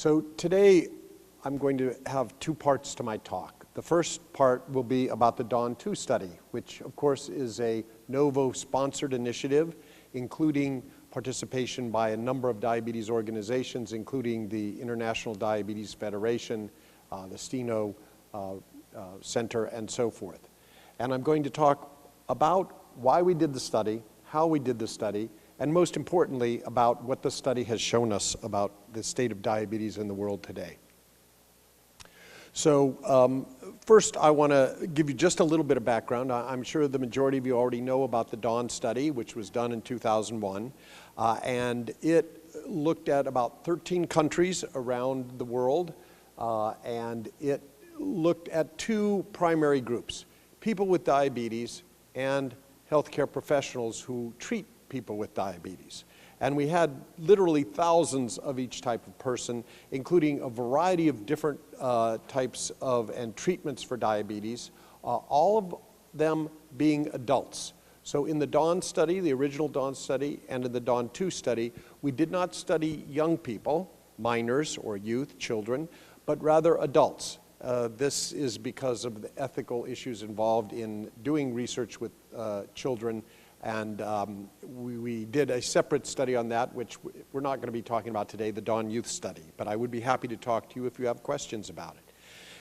So today I'm going to have two parts to my talk. The first part will be about the Dawn 2 study, which of course is a Novo-sponsored initiative, including participation by a number of diabetes organizations, including the International Diabetes Federation, the Steno Center, and so forth. And I'm going to talk about why we did the study, how we did the study, and most importantly, about what the study has shown us about the state of diabetes in the world today. So first, I want to give you just a little bit of background. I'm sure the majority of you already know about the Dawn study, which was done in 2001. And it looked at about 13 countries around the world. And it looked at two primary groups: people with diabetes and healthcare professionals who treat people with diabetes. And we had literally thousands of each type of person, including a variety of different types of and treatments for diabetes, all of them being adults. So in the Dawn study, the original Dawn study, and in the Dawn 2 study, we did not study young people, minors or youth, children, but rather adults. This is because of the ethical issues involved in doing research with children. And we did a separate study on that, which we're not going to be talking about today, the Dawn Youth Study. But I would be happy to talk to you if you have questions about it.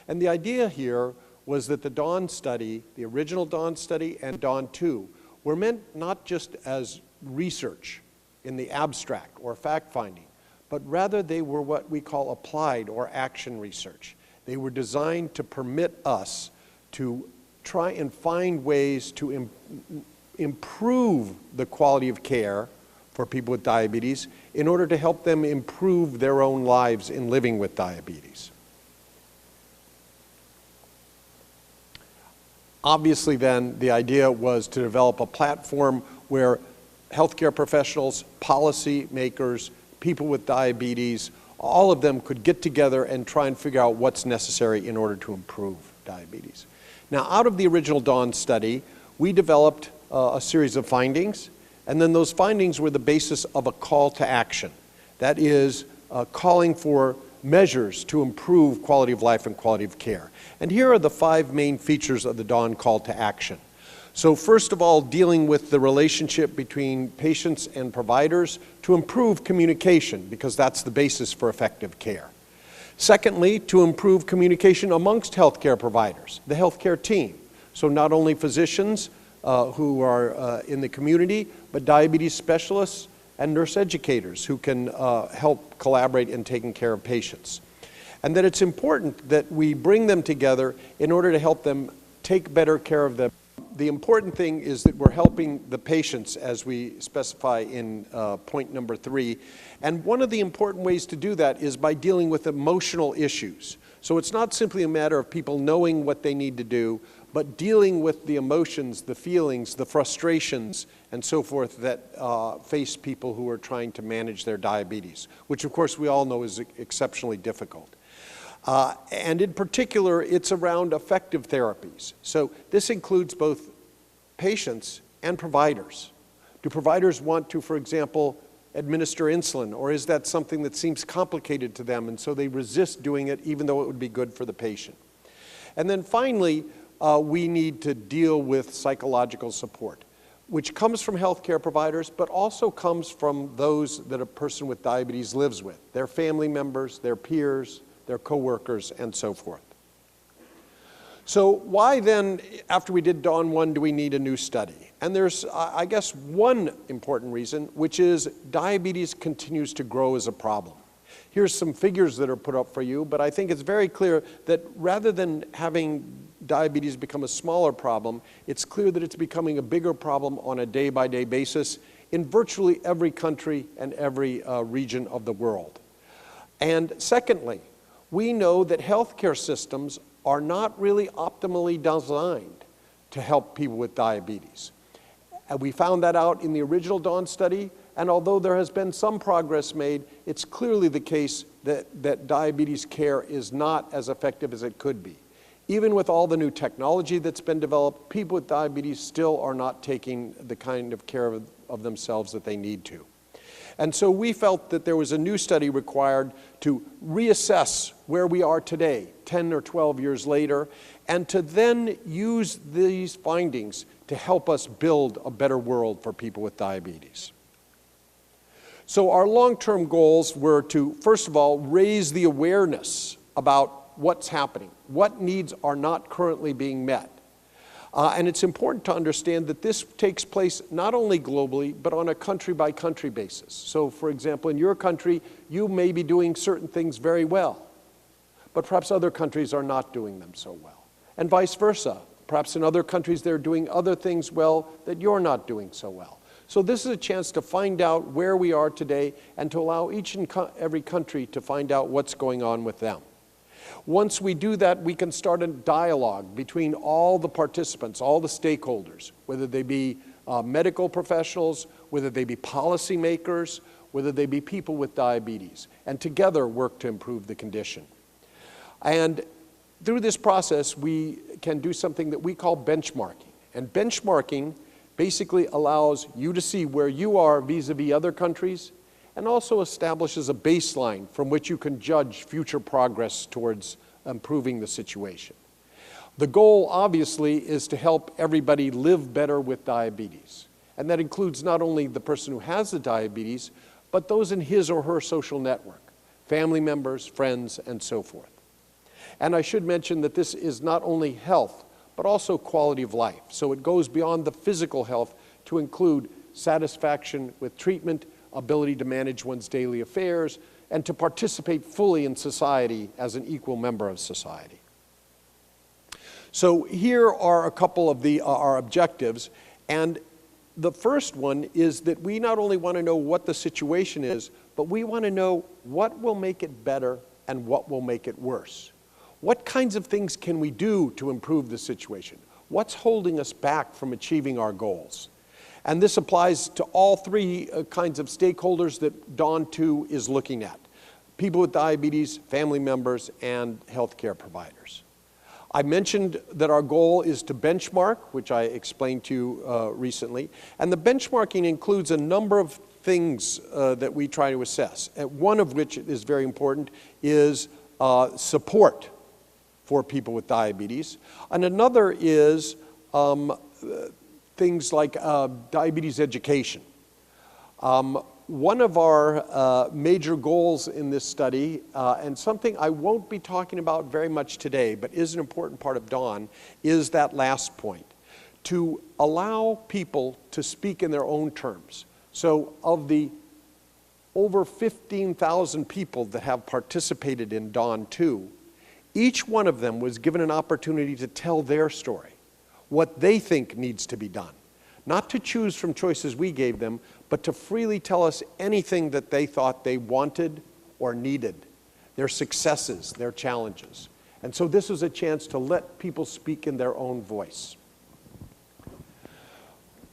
And the idea here was that the Dawn study, the original Dawn study and Dawn 2, were meant not just as research in the abstract or fact-finding, but rather they were what we call applied or action research. They were designed to permit us to try and find ways to improve the quality of care for people with diabetes in order to help them improve their own lives in living with diabetes. Obviously then, the idea was to develop a platform where healthcare professionals, policy makers, people with diabetes, all of them could get together and try and figure out what's necessary in order to improve diabetes. Now, out of the original Dawn study, we developed a series of findings, and then those findings were the basis of a call to action. That is, calling for measures to improve quality of life and quality of care. And here are the 5 main features of the Dawn call to action. So first of all, dealing with the relationship between patients and providers to improve communication, because that's the basis for effective care. Secondly, to improve communication amongst healthcare providers, the healthcare team. So not only physicians who are in the community, but diabetes specialists and nurse educators who can help collaborate in taking care of patients. And that it's important that we bring them together in order to help them take better care of them. The important thing is that we're helping the patients, as we specify in point number 3. And one of the important ways to do that is by dealing with emotional issues. So it's not simply a matter of people knowing what they need to do, but dealing with the emotions, the feelings, the frustrations, and so forth that face people who are trying to manage their diabetes, which of course we all know is exceptionally difficult. And in particular, it's around effective therapies. So this includes both patients and providers. Do providers want to, for example, administer insulin, or is that something that seems complicated to them and so they resist doing it even though it would be good for the patient? And then finally, we need to deal with psychological support, which comes from healthcare providers, but also comes from those that a person with diabetes lives with, their family members, their peers, their coworkers, and so forth. So why then, after we did Dawn 1, do we need a new study? And there's, I guess, one important reason, which is diabetes continues to grow as a problem. Here's some figures that are put up for you, but I think it's very clear that rather than having diabetes become a smaller problem, it's clear that it's becoming a bigger problem on a day-by-day basis in virtually every country and every region of the world. And secondly, we know that healthcare systems are not really optimally designed to help people with diabetes. And we found that out in the original Dawn study, and although there has been some progress made, it's clearly the case that diabetes care is not as effective as it could be. Even with all the new technology that's been developed, people with diabetes still are not taking the kind of care of themselves that they need to. And so we felt that there was a new study required to reassess where we are today, 10 or 12 years later, and to then use these findings to help us build a better world for people with diabetes. So our long-term goals were to, first of all, raise the awareness about what's happening, what needs are not currently being met. And it's important to understand that this takes place not only globally, but on a country-by-country basis. So, for example, in your country, you may be doing certain things very well, but perhaps other countries are not doing them so well. And vice versa. Perhaps in other countries, they're doing other things well that you're not doing so well. So this is a chance to find out where we are today and to allow each and every country to find out what's going on with them. Once we do that, we can start a dialogue between all the participants, all the stakeholders, whether they be medical professionals, whether they be policymakers, whether they be people with diabetes, and together work to improve the condition. And through this process, we can do something that we call benchmarking. And benchmarking basically allows you to see where you are vis-a-vis other countries, and also establishes a baseline from which you can judge future progress towards improving the situation. The goal, obviously, is to help everybody live better with diabetes. And that includes not only the person who has the diabetes, but those in his or her social network, family members, friends, and so forth. And I should mention that this is not only health, but also quality of life. So it goes beyond the physical health to include satisfaction with treatment, ability to manage one's daily affairs, and to participate fully in society as an equal member of society. So here are a couple of our objectives, and the first one is that we not only want to know what the situation is, but we want to know what will make it better and what will make it worse. What kinds of things can we do to improve the situation? What's holding us back from achieving our goals? And this applies to all three kinds of stakeholders that Dawn 2 is looking at: people with diabetes, family members, and healthcare providers. I mentioned that our goal is to benchmark, which I explained to you recently, and the benchmarking includes a number of things that we try to assess. One of which is very important is support for people with diabetes, and another is things like diabetes education. One of our major goals in this study, and something I won't be talking about very much today, but is an important part of Dawn, is that last point: to allow people to speak in their own terms. So of the over 15,000 people that have participated in Dawn 2, each one of them was given an opportunity to tell their story, what they think needs to be done. Not to choose from choices we gave them, but to freely tell us anything that they thought they wanted or needed, their successes, their challenges. And so this was a chance to let people speak in their own voice.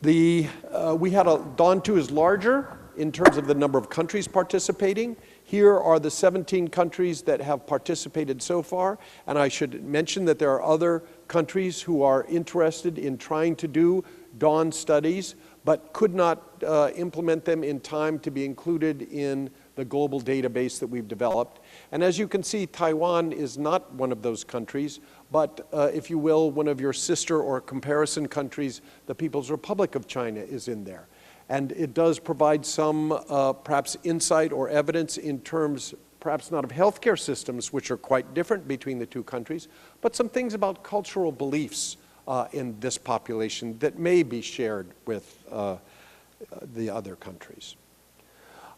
Dawn 2 is larger in terms of the number of countries participating. Here are the 17 countries that have participated so far, and I should mention that there are other countries who are interested in trying to do Dawn studies, but could not implement them in time to be included in the global database that we've developed. And as you can see, Taiwan is not one of those countries, but if you will, one of your sister or comparison countries, the People's Republic of China is in there. And it does provide some perhaps insight or evidence in terms, perhaps not of healthcare systems, which are quite different between the two countries, but some things about cultural beliefs in this population that may be shared with the other countries.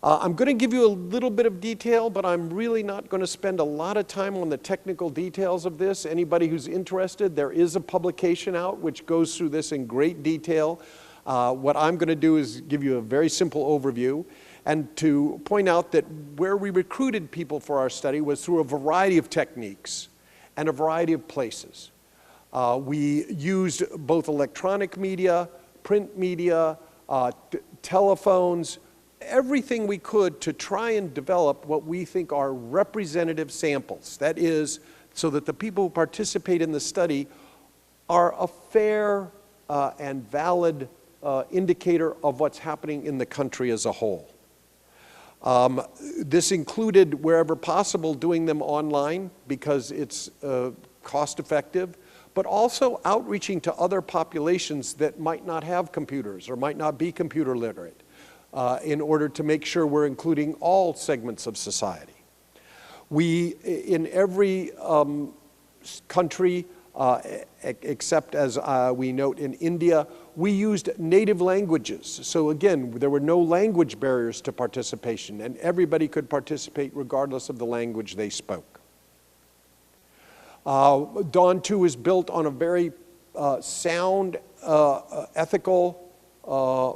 I'm going to give you a little bit of detail, but I'm really not going to spend a lot of time on the technical details of this. Anybody who's interested, there is a publication out which goes through this in great detail. What I'm going to do is give you a very simple overview and to point out that where we recruited people for our study was through a variety of techniques and a variety of places. We used both electronic media, print media, telephones, everything we could to try and develop what we think are representative samples. That is, so that the people who participate in the study are a fair and valid indicator of what's happening in the country as a whole. This included, wherever possible, doing them online because it's cost effective, but also outreaching to other populations that might not have computers or might not be computer literate in order to make sure we're including all segments of society. We, in every country, except as we note in India, we used native languages. So again, there were no language barriers to participation, and everybody could participate regardless of the language they spoke. Dawn 2 is built on a very sound ethical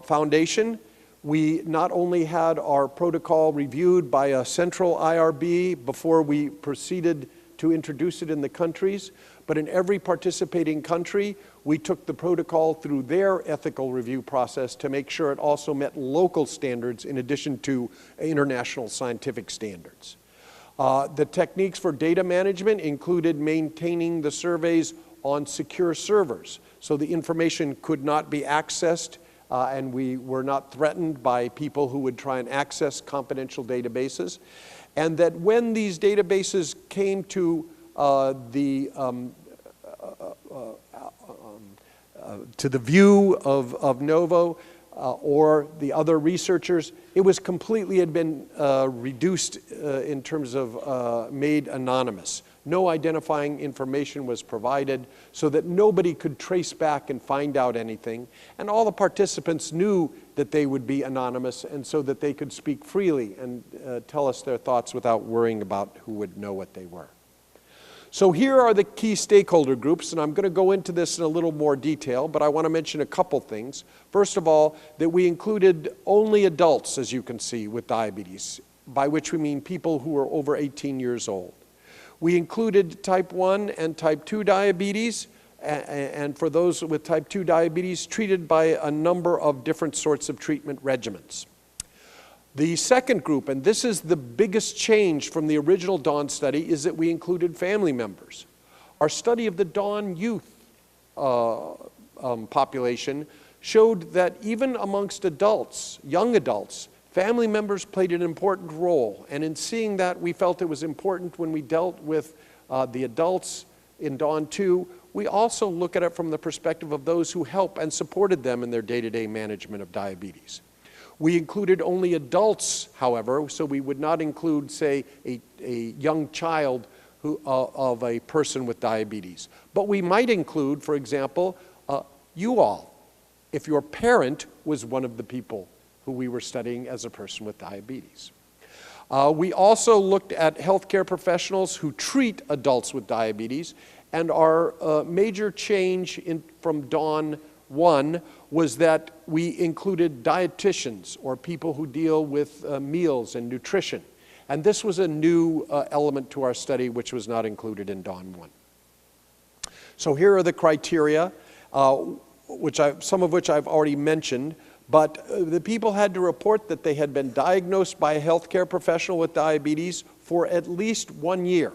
foundation. We not only had our protocol reviewed by a central IRB before we proceeded to introduce it in the countries, but in every participating country, we took the protocol through their ethical review process to make sure it also met local standards in addition to international scientific standards. The techniques for data management included maintaining the surveys on secure servers, so the information could not be accessed and we were not threatened by people who would try and access confidential databases. And that when these databases came to the view of Novo or the other researchers, it was completely had been reduced in terms of made anonymous. No identifying information was provided so that nobody could trace back and find out anything. And all the participants knew that they would be anonymous and so that they could speak freely and tell us their thoughts without worrying about who would know what they were. So here are the key stakeholder groups, and I'm going to go into this in a little more detail, but I want to mention a couple things. First of all, that we included only adults, as you can see, with diabetes, by which we mean people who are over 18 years old. We included type 1 and type 2 diabetes, and for those with type 2 diabetes, treated by a number of different sorts of treatment regimens. The second group, and this is the biggest change from the original Dawn study, is that we included family members. Our study of the Dawn youth population showed that even amongst adults, young adults, family members played an important role. And in seeing that, we felt it was important when we dealt with the adults in Dawn 2, we also look at it from the perspective of those who help and supported them in their day-to-day management of diabetes. We included only adults, however, so we would not include, say, a young child of a person with diabetes. But we might include, for example, you all, if your parent was one of the people who we were studying as a person with diabetes. We also looked at healthcare professionals who treat adults with diabetes, and our major change from Dawn 1 was that we included dietitians or people who deal with meals and nutrition. And this was a new element to our study which was not included in Dawn 1. So here are the criteria, some of which I've already mentioned, but the people had to report that they had been diagnosed by a healthcare professional with diabetes for at least 1 year.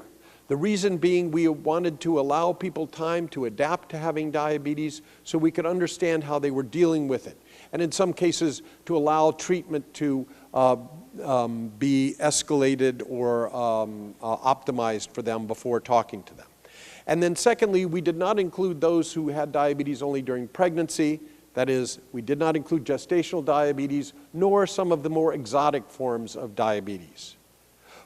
The reason being we wanted to allow people time to adapt to having diabetes so we could understand how they were dealing with it. And in some cases, to allow treatment to be escalated or optimized for them before talking to them. And then secondly, we did not include those who had diabetes only during pregnancy. That is, we did not include gestational diabetes, nor some of the more exotic forms of diabetes.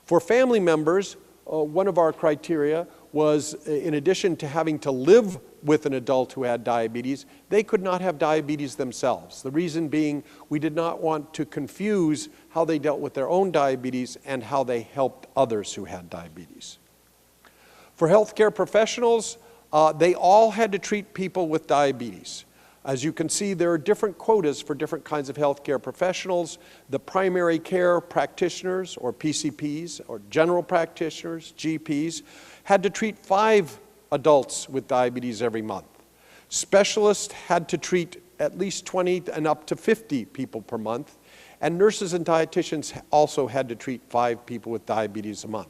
For family members, one of our criteria was, in addition to having to live with an adult who had diabetes, they could not have diabetes themselves. The reason being, we did not want to confuse how they dealt with their own diabetes and how they helped others who had diabetes. For healthcare professionals, they all had to treat people with diabetes. As you can see, there are different quotas for different kinds of healthcare professionals. The primary care practitioners, or PCPs, or general practitioners, GPs, had to treat 5 adults with diabetes every month. Specialists had to treat at least 20 and up to 50 people per month. And nurses and dietitians also had to treat 5 people with diabetes a month.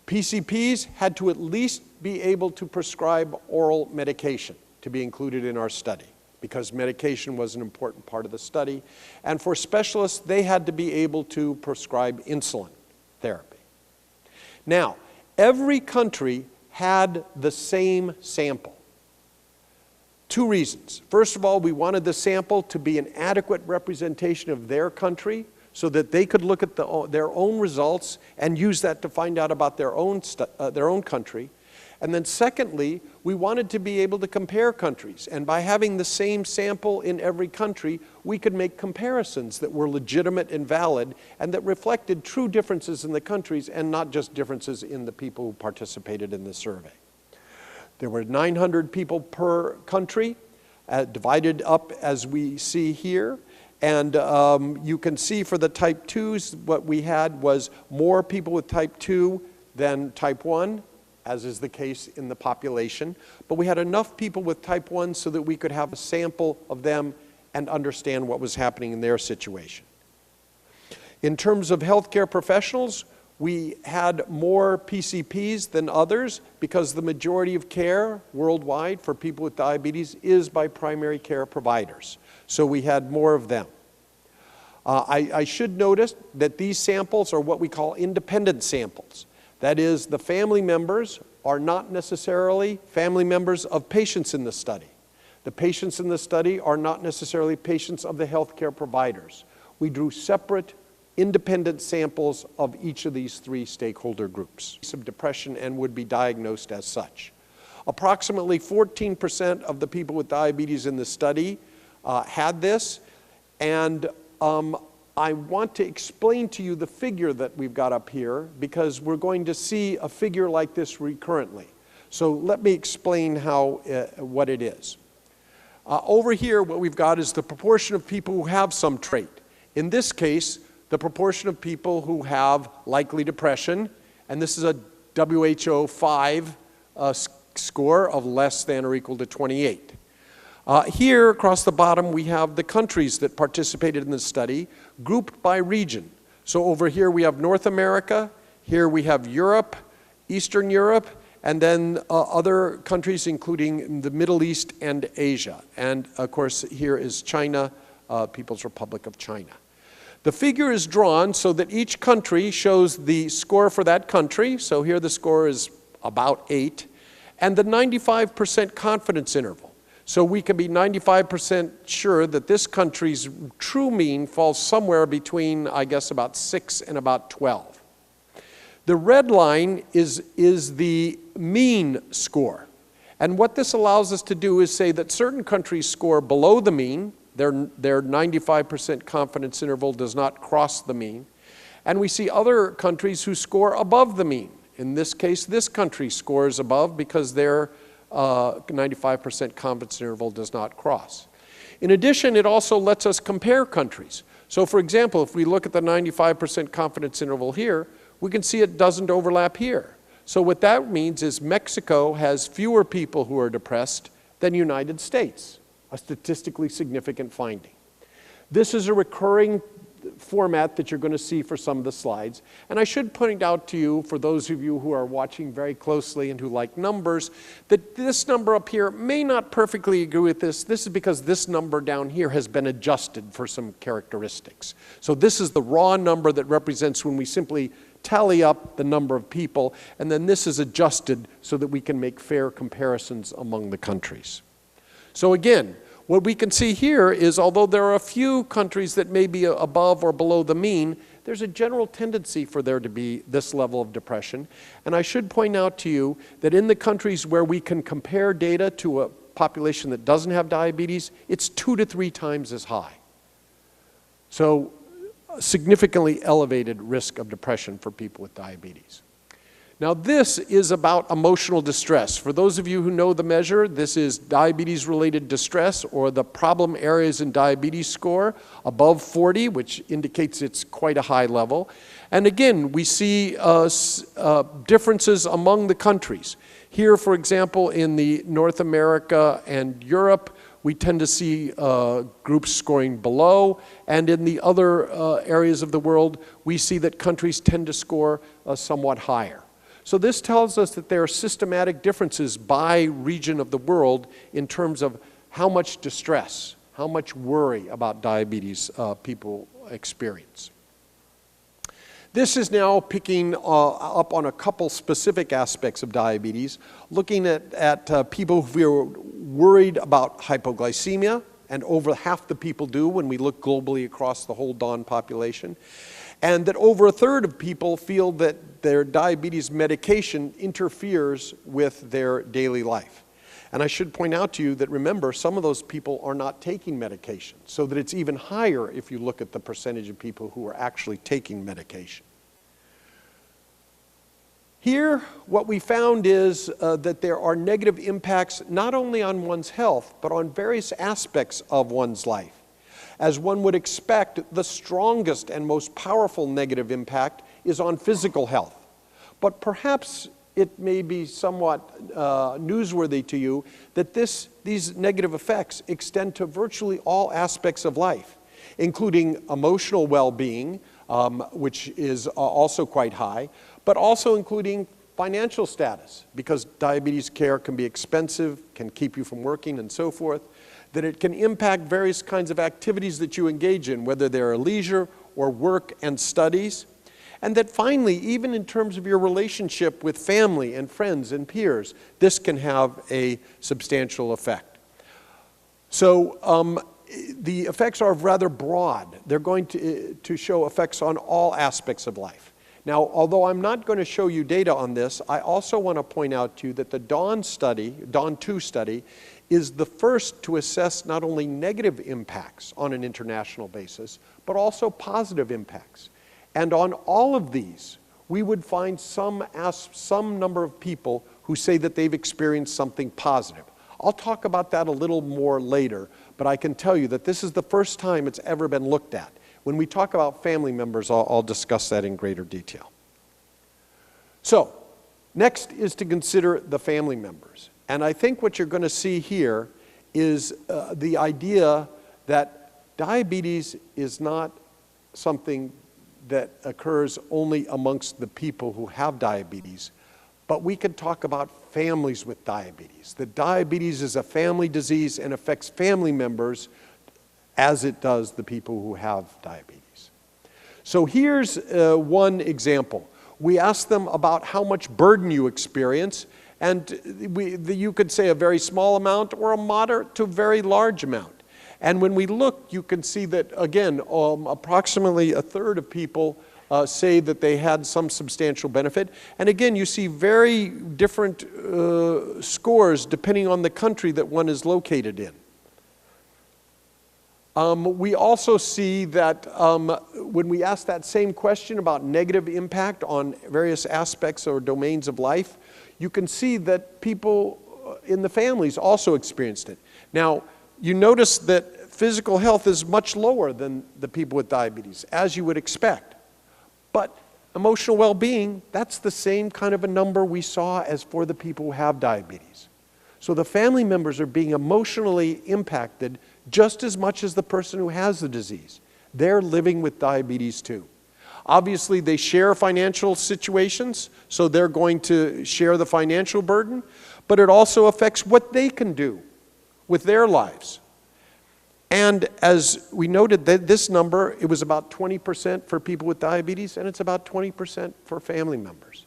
PCPs had to at least be able to prescribe oral medication to be included in our study, because medication was an important part of the study. And for specialists, they had to be able to prescribe insulin therapy. Now, every country had the same sample. Two reasons. First of all, we wanted the sample to be an adequate representation of their country so that they could look at their own results and use that to find out about their own country. And then secondly, we wanted to be able to compare countries. And by having the same sample in every country, we could make comparisons that were legitimate and valid and that reflected true differences in the countries and not just differences in the people who participated in the survey. There were 900 people per country, divided up as we see here. And you can see for the type 2s, what we had was more people with type 2 than type 1, as is the case in the population. But we had enough people with type 1 so that we could have a sample of them and understand what was happening in their situation. In terms of healthcare professionals, we had more PCPs than others because the majority of care worldwide for people with diabetes is by primary care providers. So we had more of them. I should notice that these samples are what we call independent samples. That is, the family members are not necessarily family members of patients in the study. The patients in the study are not necessarily patients of the healthcare providers. We drew separate, independent samples of each of these three stakeholder groups of depression and would be diagnosed as such. Approximately 14% of the people with diabetes in the study had this, and I want to explain to you the figure that we've got up here because we're going to see a figure like this recurrently. So let me explain what it is. Over here, what we've got is the proportion of people who have some trait. In this case, the proportion of people who have likely depression, and this is a WHO 5 score of less than or equal to 28. Here, across the bottom, we have the countries that participated in the study, grouped by region. So over here we have North America, here we have Europe, Eastern Europe, and then other countries including the Middle East and Asia. And of course, here is China, People's Republic of China. The figure is drawn so that each country shows the score for that country. So here the score is about 8, and the 95% confidence interval. So we can be 95% sure that this country's true mean falls somewhere between, I guess, about 6 and about 12. The red line is the mean score. And what this allows us to do is say that certain countries score below the mean, their 95% confidence interval does not cross the mean, and we see other countries who score above the mean. In this case, this country scores above because their 95% confidence interval does not cross. In addition, it also lets us compare countries. So for example, if we look at the 95% confidence interval here, we can see it doesn't overlap here. So what that means is Mexico has fewer people who are depressed than United States, a statistically significant finding. This is a recurring format that you're going to see for some of the slides. And I should point out to you, for those of you who are watching very closely and who like numbers, that this number up here may not perfectly agree with this. This is because this number down here has been adjusted for some characteristics. So this is the raw number that represents when we simply tally up the number of people, and then this is adjusted so that we can make fair comparisons among the countries. So again, what we can see here is, although there are a few countries that may be above or below the mean, there's a general tendency for there to be this level of depression. And I should point out to you that in the countries where we can compare data to a population that doesn't have diabetes, it's 2 to 3 times as high. So a significantly elevated risk of depression for people with diabetes. Now this is about emotional distress. For those of you who know the measure, this is diabetes-related distress, or the problem areas in diabetes score, above 40, which indicates it's quite a high level. And again, we see differences among the countries. Here, for example, in the North America and Europe, we tend to see groups scoring below, and in the other areas of the world, we see that countries tend to score somewhat higher. So this tells us that there are systematic differences by region of the world in terms of how much distress, how much worry about diabetes people experience. This is now picking up on a couple specific aspects of diabetes, looking at people who are worried about hypoglycemia, and over half the people do when we look globally across the whole Dawn population, and that over a third of people feel that their diabetes medication interferes with their daily life. And I should point out to you that, remember, some of those people are not taking medication, so that it's even higher if you look at the percentage of people who are actually taking medication. Here, what we found is that there are negative impacts not only on one's health, but on various aspects of one's life. As one would expect, the strongest and most powerful negative impact is on physical health. But perhaps it may be somewhat newsworthy to you that these negative effects extend to virtually all aspects of life, including emotional well-being, which is also quite high, but also including financial status, because diabetes care can be expensive, can keep you from working and so forth, that it can impact various kinds of activities that you engage in, whether they're leisure or work and studies, and that finally, even in terms of your relationship with family and friends and peers, this can have a substantial effect. So the effects are rather broad. They're going to show effects on all aspects of life. Now, although I'm not going to show you data on this, I also want to point out to you that the Dawn 2 study, is the first to assess not only negative impacts on an international basis, but also positive impacts. And on all of these, we would find some number of people who say that they've experienced something positive. I'll talk about that a little more later, but I can tell you that this is the first time it's ever been looked at. When we talk about family members, I'll discuss that in greater detail. So, next is to consider the family members. And I think what you're going to see here is the idea that diabetes is not something that occurs only amongst the people who have diabetes, but we can talk about families with diabetes. That diabetes is a family disease and affects family members as it does the people who have diabetes. So here's one example. We asked them about how much burden you experience, and you could say a very small amount or a moderate to very large amount. And when we look, you can see that, again, approximately a third of people say that they had some substantial benefit. And again, you see very different scores depending on the country that one is located in. We also see that when we ask that same question about negative impact on various aspects or domains of life, you can see that people in the families also experienced it. Now, you notice that physical health is much lower than the people with diabetes, as you would expect. But emotional well-being, that's the same kind of a number we saw as for the people who have diabetes. So the family members are being emotionally impacted just as much as the person who has the disease. They're living with diabetes too. Obviously, they share financial situations, so they're going to share the financial burden, but it also affects what they can do with their lives. And as we noted, that this number, it was about 20% for people with diabetes, and it's about 20% for family members.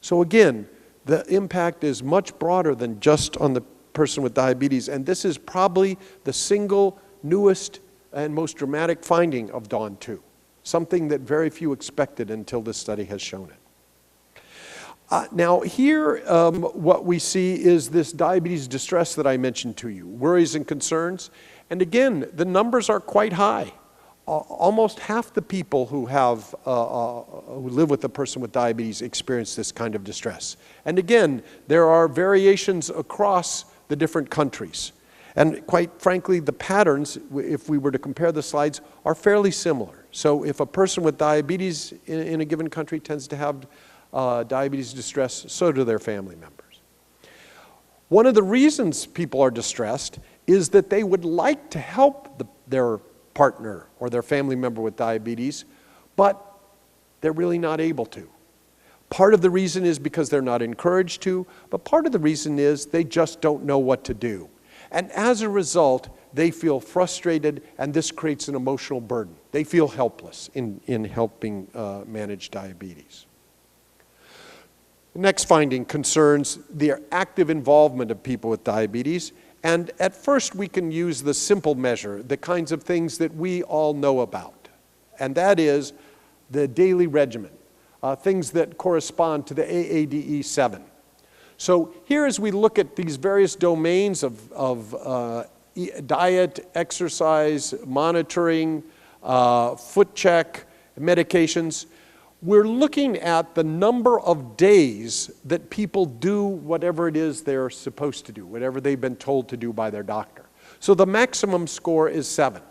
So again, the impact is much broader than just on the person with diabetes, and this is probably the single newest and most dramatic finding of Dawn 2, something that very few expected until this study has shown it. Now here, what we see is this diabetes distress that I mentioned to you, worries and concerns, and again, the numbers are quite high. Almost half the people who live with a person with diabetes experience this kind of distress. And again, there are variations across the different countries. And quite frankly, the patterns, if we were to compare the slides, are fairly similar. So if a person with diabetes in a given country tends to have diabetes distress, so do their family members. One of the reasons people are distressed is that they would like to help their partner or their family member with diabetes, but they're really not able to. Part of the reason is because they're not encouraged to, but part of the reason is they just don't know what to do. And as a result, they feel frustrated, and this creates an emotional burden. They feel helpless in helping manage diabetes. The next finding concerns the active involvement of people with diabetes. And at first, we can use the simple measure, the kinds of things that we all know about. And that is the daily regimen, things that correspond to the AADE7. So here, as we look at these various domains of diet, exercise, monitoring, foot check, medications, we're looking at the number of days that people do whatever it is they're supposed to do, whatever they've been told to do by their doctor. So the maximum score is 7.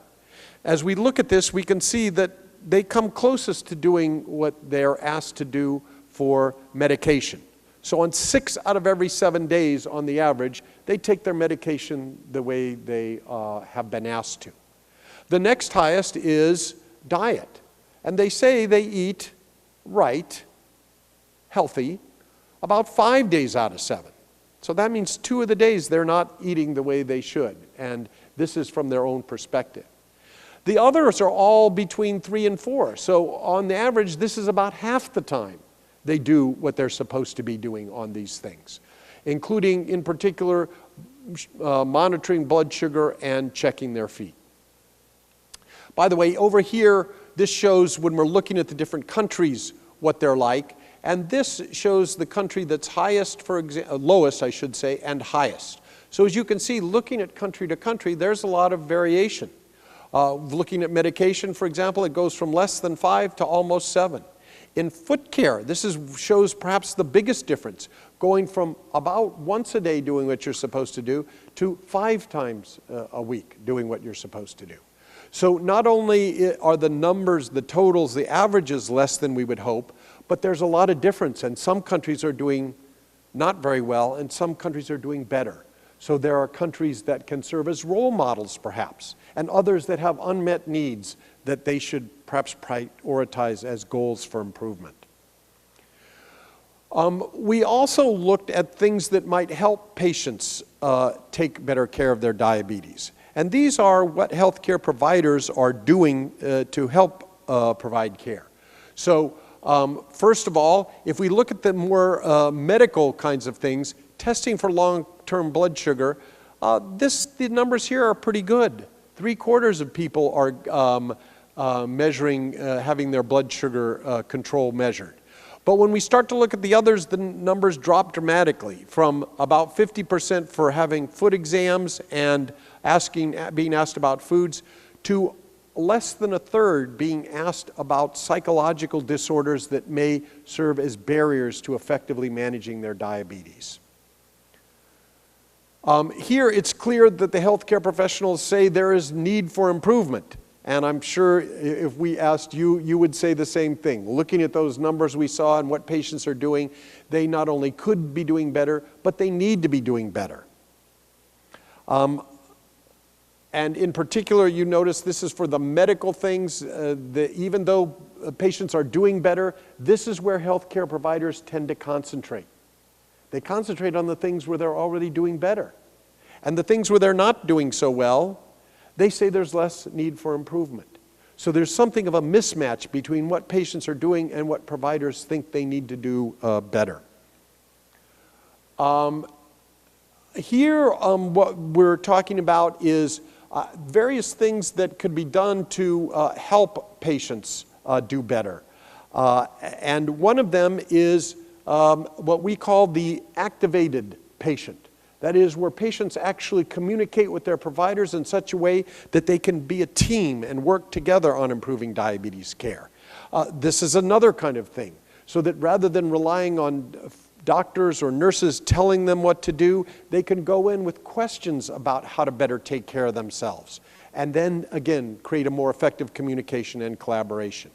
As we look at this, we can see that they come closest to doing what they're asked to do for medication. So on 6 out of every 7 days on the average, they take their medication the way they have been asked to. The next highest is diet. And they say they eat right, healthy, about 5 days out of 7. So that means 2 of the days they're not eating the way they should. And this is from their own perspective. The others are all between 3 and 4. So on the average, this is about half the time they do what they're supposed to be doing on these things, including, in particular, monitoring blood sugar and checking their feet. By the way, over here, this shows when we're looking at the different countries what they're like, and this shows the country that's highest, lowest, I should say, and highest. So as you can see, looking at country to country, there's a lot of variation. Looking at medication, for example, it goes from less than 5 to almost 7. In foot care, this shows perhaps the biggest difference, going from about once a day doing what you're supposed to do to 5 times a week doing what you're supposed to do. So not only are the numbers, the totals, the averages less than we would hope, but there's a lot of difference, and some countries are doing not very well, and some countries are doing better. So there are countries that can serve as role models, perhaps, and others that have unmet needs that they should perhaps prioritize as goals for improvement. We also looked at things that might help patients take better care of their diabetes. And these are what healthcare providers are doing to help provide care. So first of all, if we look at the more medical kinds of things, testing for long-term blood sugar, the numbers here are pretty good. 3/4 of people are measuring, having their blood sugar control measured. But when we start to look at the others, the numbers drop dramatically, from about 50% for having foot exams and being asked about foods, to less than 1/3 being asked about psychological disorders that may serve as barriers to effectively managing their diabetes. Here it's clear that the healthcare professionals say there is need for improvement. And I'm sure if we asked you, you would say the same thing. Looking at those numbers we saw and what patients are doing, they not only could be doing better, but they need to be doing better. And in particular, you notice this is for the medical things. Even though patients are doing better, this is where healthcare providers tend to concentrate. They concentrate on the things where they're already doing better. And the things where they're not doing so well, they say there's less need for improvement. So there's something of a mismatch between what patients are doing and what providers think they need to do better. Here, what we're talking about is various things that could be done to help patients do better. And one of them is what we call the activated patient. That is, where patients actually communicate with their providers in such a way that they can be a team and work together on improving diabetes care. This is another kind of thing, so that rather than relying on doctors or nurses telling them what to do, they can go in with questions about how to better take care of themselves, and then, again, create a more effective communication and collaboration.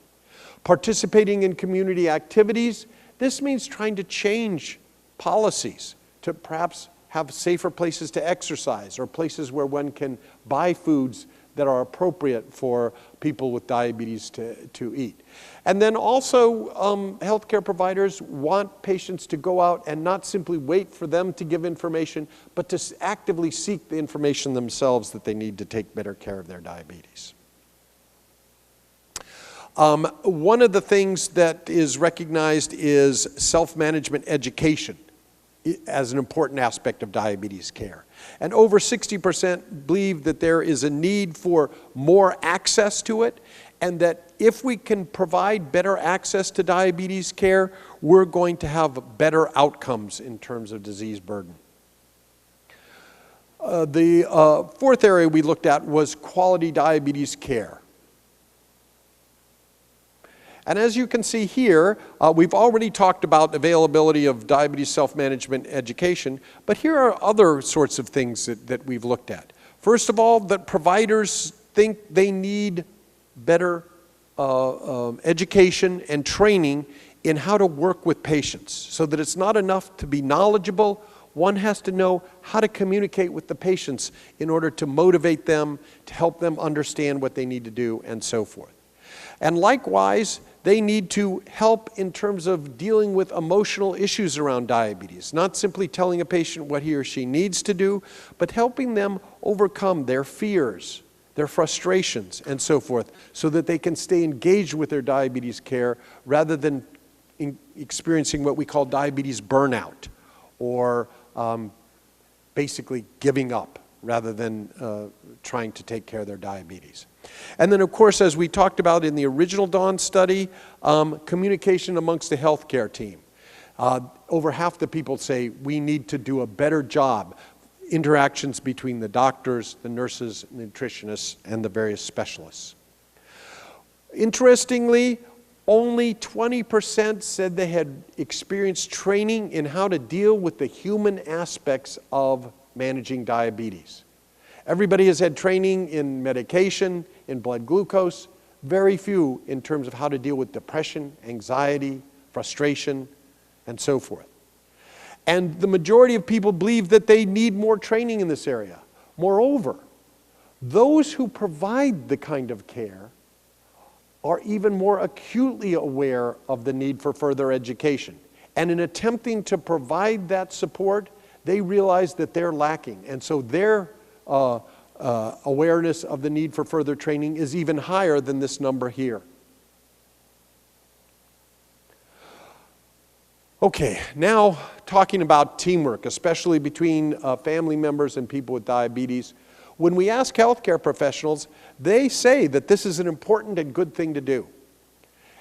Participating in community activities, this means trying to change policies to perhaps have safer places to exercise or places where one can buy foods that are appropriate for people with diabetes to eat. And then also, healthcare providers want patients to go out and not simply wait for them to give information, but to actively seek the information themselves that they need to take better care of their diabetes. One of the things that is recognized is self-management education as an important aspect of diabetes care. And over 60% believe that there is a need for more access to it, and that if we can provide better access to diabetes care, we're going to have better outcomes in terms of disease burden. The fourth area we looked at was quality diabetes care. And as you can see here, we've already talked about availability of diabetes self-management education, but here are other sorts of things that we've looked at. First of all, that providers think they need better education and training in how to work with patients, so that it's not enough to be knowledgeable. One has to know how to communicate with the patients in order to motivate them, to help them understand what they need to do, and so forth. And likewise, they need to help in terms of dealing with emotional issues around diabetes, not simply telling a patient what he or she needs to do, but helping them overcome their fears, their frustrations, and so forth, so that they can stay engaged with their diabetes care rather than experiencing what we call diabetes burnout, or basically giving up rather than trying to take care of their diabetes. And then, of course, as we talked about in the original Dawn study, communication amongst the healthcare team. Over half the people say we need to do a better job. Interactions between the doctors, the nurses, nutritionists, and the various specialists. Interestingly, only 20% said they had experienced training in how to deal with the human aspects of managing diabetes. Everybody has had training in medication, in blood glucose, very few in terms of how to deal with depression, anxiety, frustration, and so forth. And the majority of people believe that they need more training in this area. Moreover, those who provide the kind of care are even more acutely aware of the need for further education. And in attempting to provide that support, they realize that they're lacking. And so their awareness of the need for further training is even higher than this number here. Okay, now talking about teamwork, especially between family members and people with diabetes. When we ask healthcare professionals, they say that this is an important and good thing to do.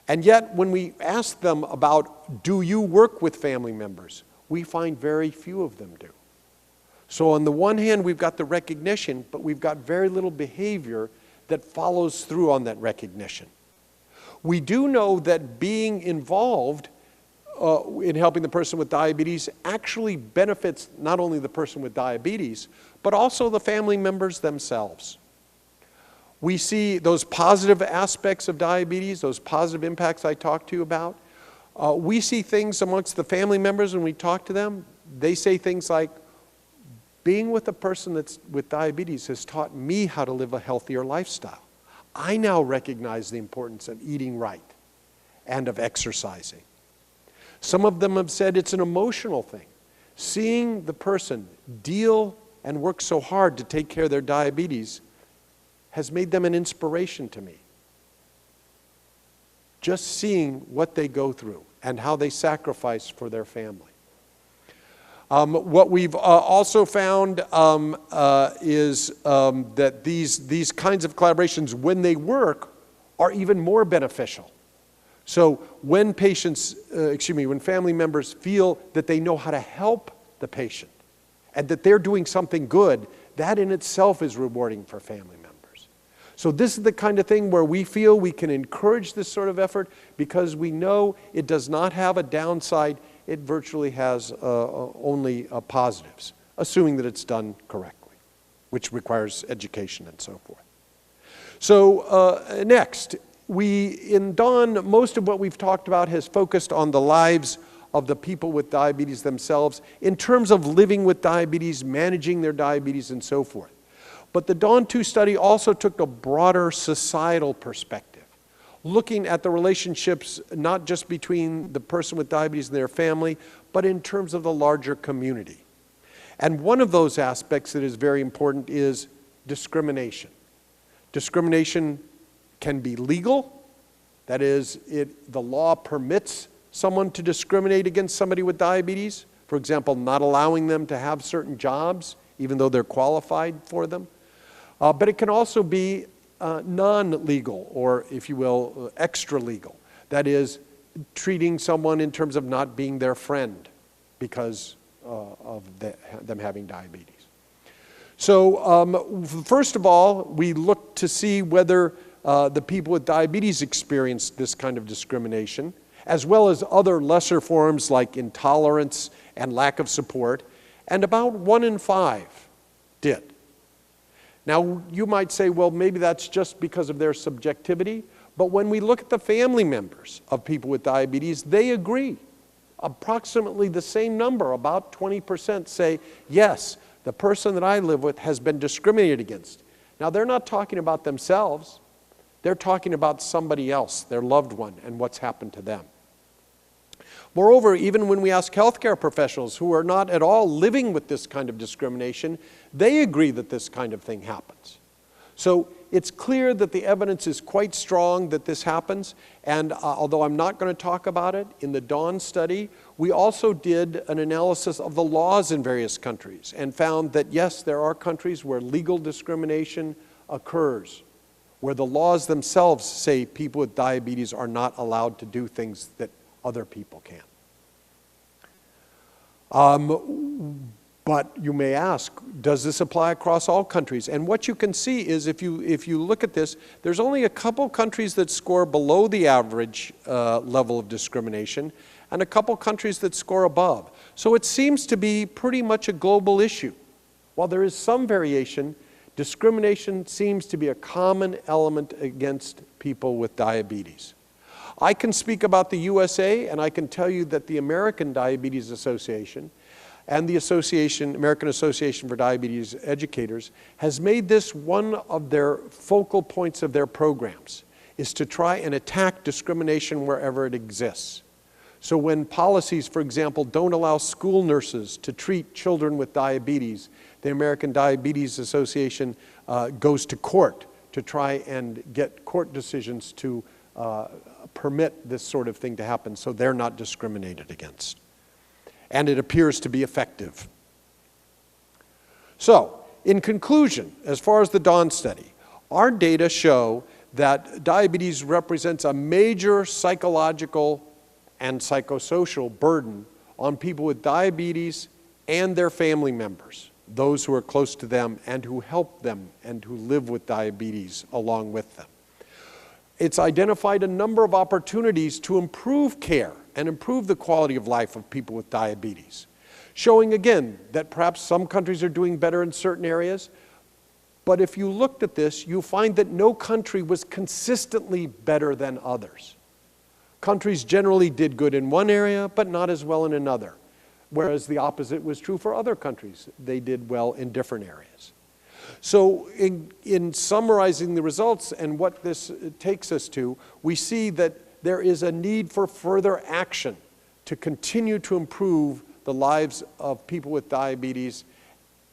And yet, when we ask them about, do you work with family members, we find very few of them do. So on the one hand, we've got the recognition, but we've got very little behavior that follows through on that recognition. We do know that being involved in helping the person with diabetes actually benefits not only the person with diabetes, but also the family members themselves. We see those positive aspects of diabetes, those positive impacts I talked to you about. We see things amongst the family members when we talk to them. They say things like, being with a person that's with diabetes has taught me how to live a healthier lifestyle. I now recognize the importance of eating right and of exercising. Some of them have said it's an emotional thing. Seeing the person deal and work so hard to take care of their diabetes has made them an inspiration to me. Just seeing what they go through and how they sacrifice for their family. What we've also found is that these kinds of collaborations, when they work, are even more beneficial. So when when family members feel that they know how to help the patient and that they're doing something good, that in itself is rewarding for family members. So this is the kind of thing where we feel we can encourage this sort of effort because we know it does not have a downside. It virtually has only positives, assuming that it's done correctly, which requires education and so forth. So next, in Dawn, most of what we've talked about has focused on the lives of the people with diabetes themselves in terms of living with diabetes, managing their diabetes, and so forth. But the Dawn 2 study also took a broader societal perspective, looking at the relationships not just between the person with diabetes and their family, but in terms of the larger community. And one of those aspects that is very important is discrimination. Discrimination can be legal, that is, the law permits someone to discriminate against somebody with diabetes, for example, not allowing them to have certain jobs, even though they're qualified for them. But it can also be non-legal, or if you will, extra-legal. That is, treating someone in terms of not being their friend because of them having diabetes. So first of all, we looked to see whether the people with diabetes experienced this kind of discrimination, as well as other lesser forms like intolerance and lack of support, and about 1 in 5 did. Now, you might say, well, maybe that's just because of their subjectivity, but when we look at the family members of people with diabetes, they agree. Approximately the same number, about 20%, say, yes, the person that I live with has been discriminated against. Now, they're not talking about themselves. They're talking about somebody else, their loved one, and what's happened to them. Moreover, even when we ask healthcare professionals who are not at all living with this kind of discrimination, they agree that this kind of thing happens. So it's clear that the evidence is quite strong that this happens, and although I'm not going to talk about it, in the Dawn study, we also did an analysis of the laws in various countries and found that yes, there are countries where legal discrimination occurs, where the laws themselves say people with diabetes are not allowed to do things that other people can. But you may ask, does this apply across all countries? And what you can see is if you look at this, there's only a couple countries that score below the average level of discrimination and a couple countries that score above. So it seems to be pretty much a global issue. While there is some variation, discrimination seems to be a common element against people with diabetes. I can speak about the USA, and I can tell you that the American Diabetes Association and the American Association for Diabetes Educators has made this one of their focal points of their programs, is to try and attack discrimination wherever it exists. So when policies, for example, don't allow school nurses to treat children with diabetes, the American Diabetes Association goes to court to try and get court decisions to permit this sort of thing to happen so they're not discriminated against. And it appears to be effective. So, in conclusion, as far as the Dawn study, our data show that diabetes represents a major psychological and psychosocial burden on people with diabetes and their family members, those who are close to them and who help them and who live with diabetes along with them. It's identified a number of opportunities to improve care and improve the quality of life of people with diabetes, showing again that perhaps some countries are doing better in certain areas, but if you looked at this, you find that no country was consistently better than others. Countries generally did good in one area, but not as well in another, whereas the opposite was true for other countries. They did well in different areas. So in summarizing the results and what this takes us to, we see that there is a need for further action to continue to improve the lives of people with diabetes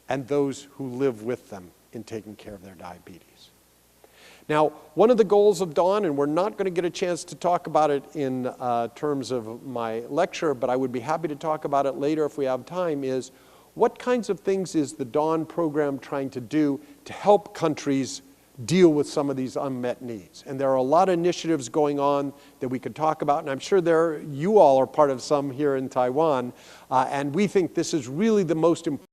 and those who live with them in taking care of their diabetes. Now, one of the goals of Dawn, and we're not going to get a chance to talk about it in terms of my lecture, but I would be happy to talk about it later if we have time, is what kinds of things is the Dawn program trying to do to help countries deal with some of these unmet needs? And there are a lot of initiatives going on that we could talk about, and I'm sure you all are part of some here in Taiwan, and we think this is really the most important